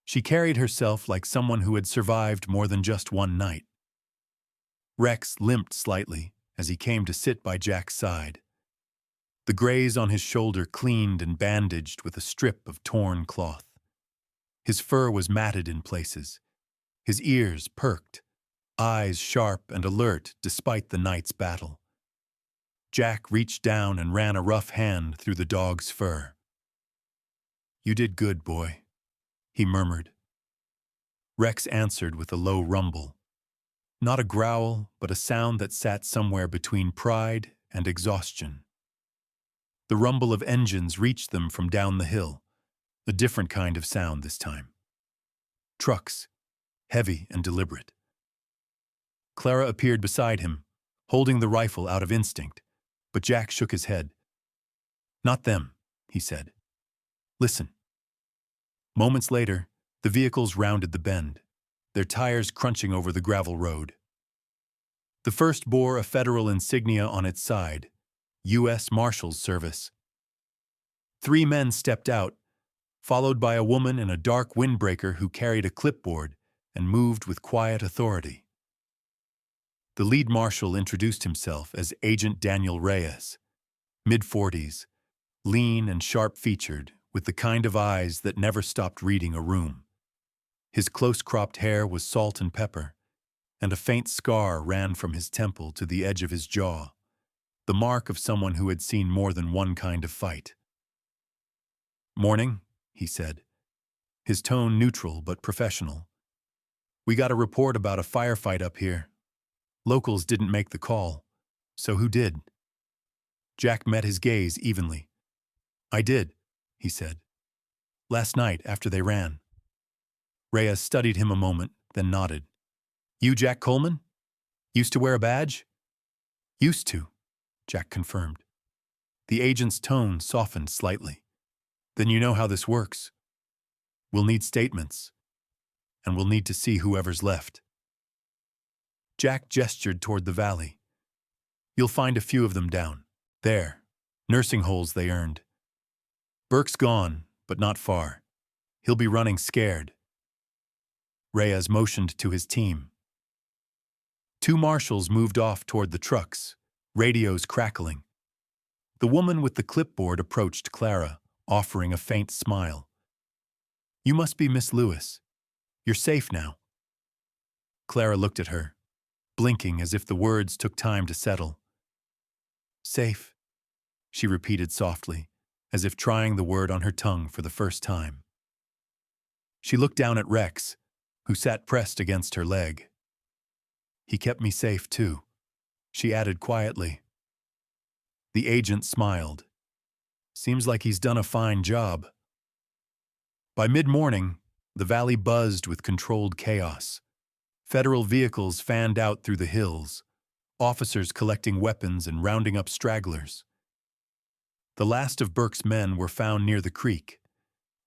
She carried herself like someone who had survived more than just one night. Rex limped slightly as he came to sit by Jack's side. The graze on his shoulder cleaned and bandaged with a strip of torn cloth. His fur was matted in places, his ears perked, eyes sharp and alert despite the night's battle. Jack reached down and ran a rough hand through the dog's fur. "You did good, boy," he murmured. Rex answered with a low rumble. Not a growl, but a sound that sat somewhere between pride and exhaustion. The rumble of engines reached them from down the hill, a different kind of sound this time. Trucks, heavy and deliberate. Clara appeared beside him, holding the rifle out of instinct, but Jack shook his head. "Not them," he said. "Listen." Moments later, the vehicles rounded the bend, their tires crunching over the gravel road. The first bore a federal insignia on its side, U.S. Marshals Service. 3 men stepped out, followed by a woman in a dark windbreaker who carried a clipboard and moved with quiet authority. The lead marshal introduced himself as Agent Daniel Reyes, mid-40s, lean and sharp-featured, with the kind of eyes that never stopped reading a room. His close-cropped hair was salt and pepper, and a faint scar ran from his temple to the edge of his jaw, the mark of someone who had seen more than one kind of fight. "Morning," he said, his tone neutral but professional. We got a report about a firefight up here. Locals didn't make the call. So who did? Jack met his gaze evenly. I did, he said. Last night, after they ran. Reyes studied him a moment, then nodded. You Jack Coleman? Used to wear a badge? Used to, Jack confirmed. The agent's tone softened slightly. Then you know how this works. We'll need statements, and we'll need to see whoever's left. Jack gestured toward the valley. You'll find a few of them down. There. Nursing holes they earned. Burke's gone, but not far. He'll be running scared. Reyes motioned to his team. Two marshals moved off toward the trucks, radios crackling. The woman with the clipboard approached Clara, offering a faint smile. You must be Miss Lewis. You're safe now. Clara looked at her, blinking as if the words took time to settle. Safe, she repeated softly, as if trying the word on her tongue for the first time. She looked down at Rex, who sat pressed against her leg. He kept me safe, too, she added quietly. The agent smiled. Seems like he's done a fine job. By mid-morning, the valley buzzed with controlled chaos. Federal vehicles fanned out through the hills, officers collecting weapons and rounding up stragglers. The last of Burke's men were found near the creek,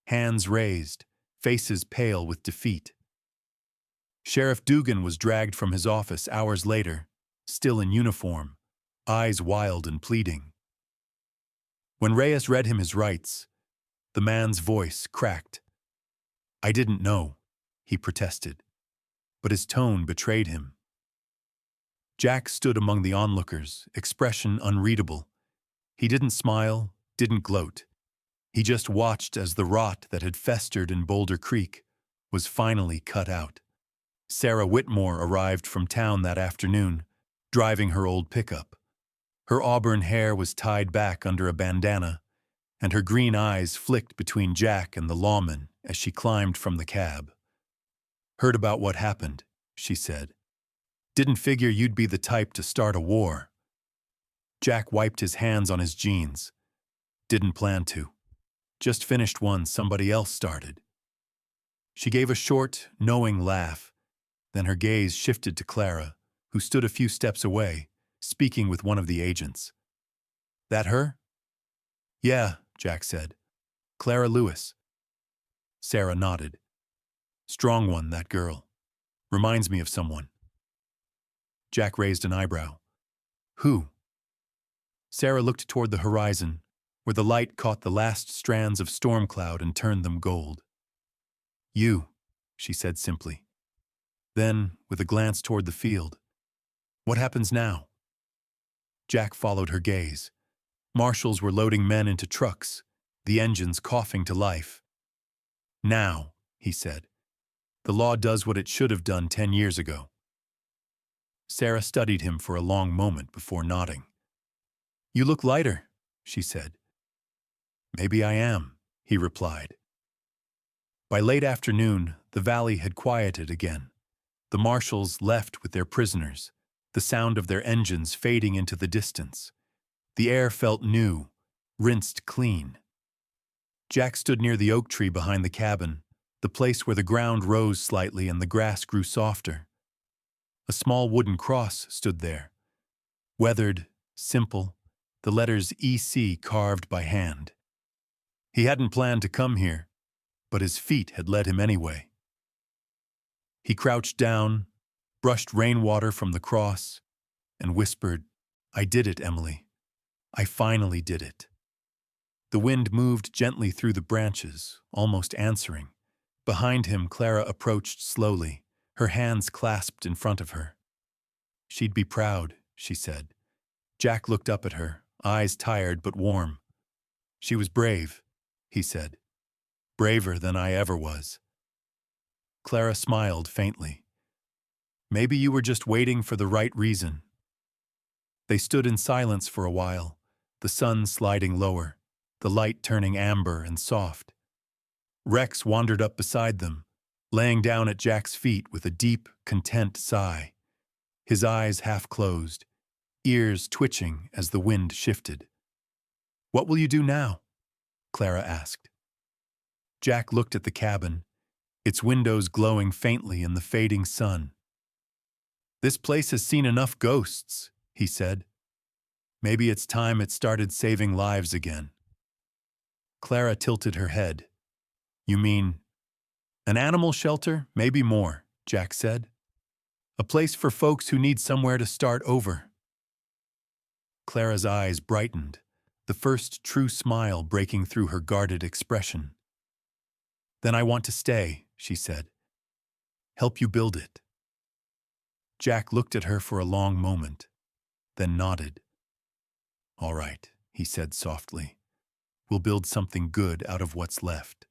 hands raised, faces pale with defeat. Sheriff Dugan was dragged from his office hours later, still in uniform, eyes wild and pleading. When Reyes read him his rights, the man's voice cracked. I didn't know, he protested, but his tone betrayed him. Jack stood among the onlookers, expression unreadable. He didn't smile, didn't gloat. He just watched as the rot that had festered in Boulder Creek was finally cut out. Sarah Whitmore arrived from town that afternoon, driving her old pickup. Her auburn hair was tied back under a bandana, and her green eyes flicked between Jack and the lawman as she climbed from the cab. Heard about what happened, she said. Didn't figure you'd be the type to start a war. Jack wiped his hands on his jeans. Didn't plan to. Just finished one somebody else started. She gave a short, knowing laugh. Then her gaze shifted to Clara, who stood a few steps away, speaking with one of the agents. That her? Yeah, Jack said. Clara Lewis. Sarah nodded. Strong one, that girl. Reminds me of someone. Jack raised an eyebrow. Who? Sarah looked toward the horizon, where the light caught the last strands of storm cloud and turned them gold. You, she said simply. Then, with a glance toward the field, what happens now? Jack followed her gaze. Marshals were loading men into trucks, the engines coughing to life. Now, he said, the law does what it should have done 10 years ago. Sarah studied him for a long moment before nodding. You look lighter, she said. Maybe I am, he replied. By late afternoon, the valley had quieted again. The marshals left with their prisoners, the sound of their engines fading into the distance. The air felt new, rinsed clean. Jack stood near the oak tree behind the cabin, the place where the ground rose slightly and the grass grew softer. A small wooden cross stood there, weathered, simple, the letters EC carved by hand. He hadn't planned to come here, but his feet had led him anyway. He crouched down, brushed rainwater from the cross, and whispered, I did it, Emily. I finally did it. The wind moved gently through the branches, almost answering. Behind him, Clara approached slowly, her hands clasped in front of her. She'd be proud, she said. Jack looked up at her, eyes tired but warm. She was brave, he said. Braver than I ever was. Clara smiled faintly. Maybe you were just waiting for the right reason. They stood in silence for a while, the sun sliding lower, the light turning amber and soft. Rex wandered up beside them, laying down at Jack's feet with a deep, content sigh, his eyes half closed, ears twitching as the wind shifted. "What will you do now?" Clara asked. Jack looked at the cabin, its windows glowing faintly in the fading sun. "This place has seen enough ghosts," he said. "Maybe it's time it started saving lives again." Clara tilted her head. "You mean an animal shelter? Maybe more," Jack said. "A place for folks who need somewhere to start over." Clara's eyes brightened, the first true smile breaking through her guarded expression. "Then I want to stay," she said. "Help you build it." Jack looked at her for a long moment, then nodded. "All right," he said softly. "We'll build something good out of what's left."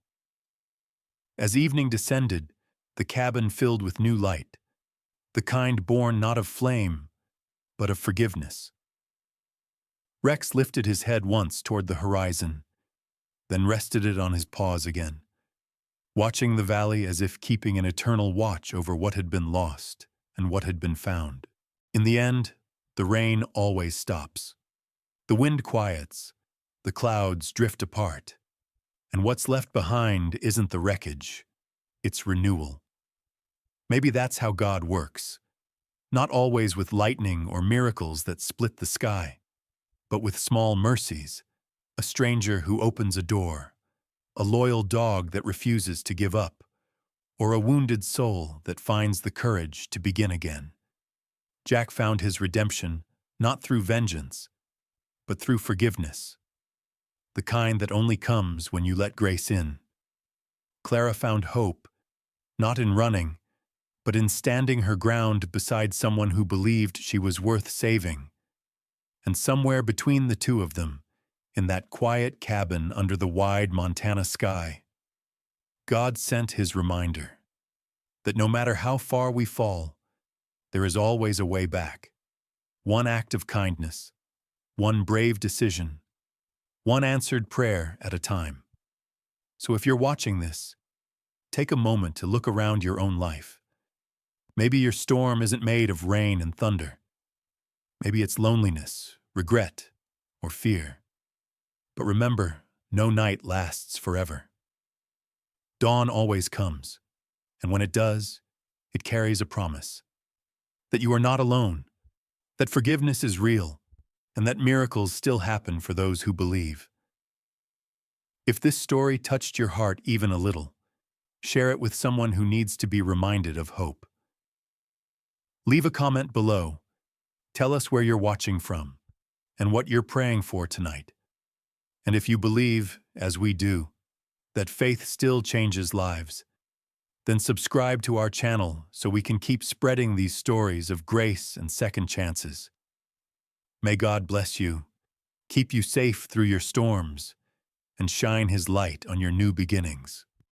As evening descended, the cabin filled with new light, the kind born not of flame, but of forgiveness. Rex lifted his head once toward the horizon, then rested it on his paws again, watching the valley as if keeping an eternal watch over what had been lost and what had been found. In the end, the rain always stops. The wind quiets, the clouds drift apart, and what's left behind isn't the wreckage, it's renewal. Maybe that's how God works, not always with lightning or miracles that split the sky, but with small mercies, a stranger who opens a door, a loyal dog that refuses to give up, or a wounded soul that finds the courage to begin again. Jack found his redemption not through vengeance, but through forgiveness, the kind that only comes when you let grace in. Clara found hope, not in running, but in standing her ground beside someone who believed she was worth saving. And somewhere between the two of them, in that quiet cabin under the wide Montana sky, God sent his reminder that no matter how far we fall, there is always a way back. One act of kindness, one brave decision, one answered prayer at a time. So if you're watching this, take a moment to look around your own life. Maybe your storm isn't made of rain and thunder. Maybe it's loneliness, regret, or fear. But remember, no night lasts forever. Dawn always comes, and when it does, it carries a promise that you are not alone, that forgiveness is real, and that miracles still happen for those who believe. If this story touched your heart even a little, share it with someone who needs to be reminded of hope. Leave a comment below. Tell us where you're watching from and what you're praying for tonight. And if you believe, as we do, that faith still changes lives, then subscribe to our channel so we can keep spreading these stories of grace and second chances. May God bless you, keep you safe through your storms, and shine His light on your new beginnings.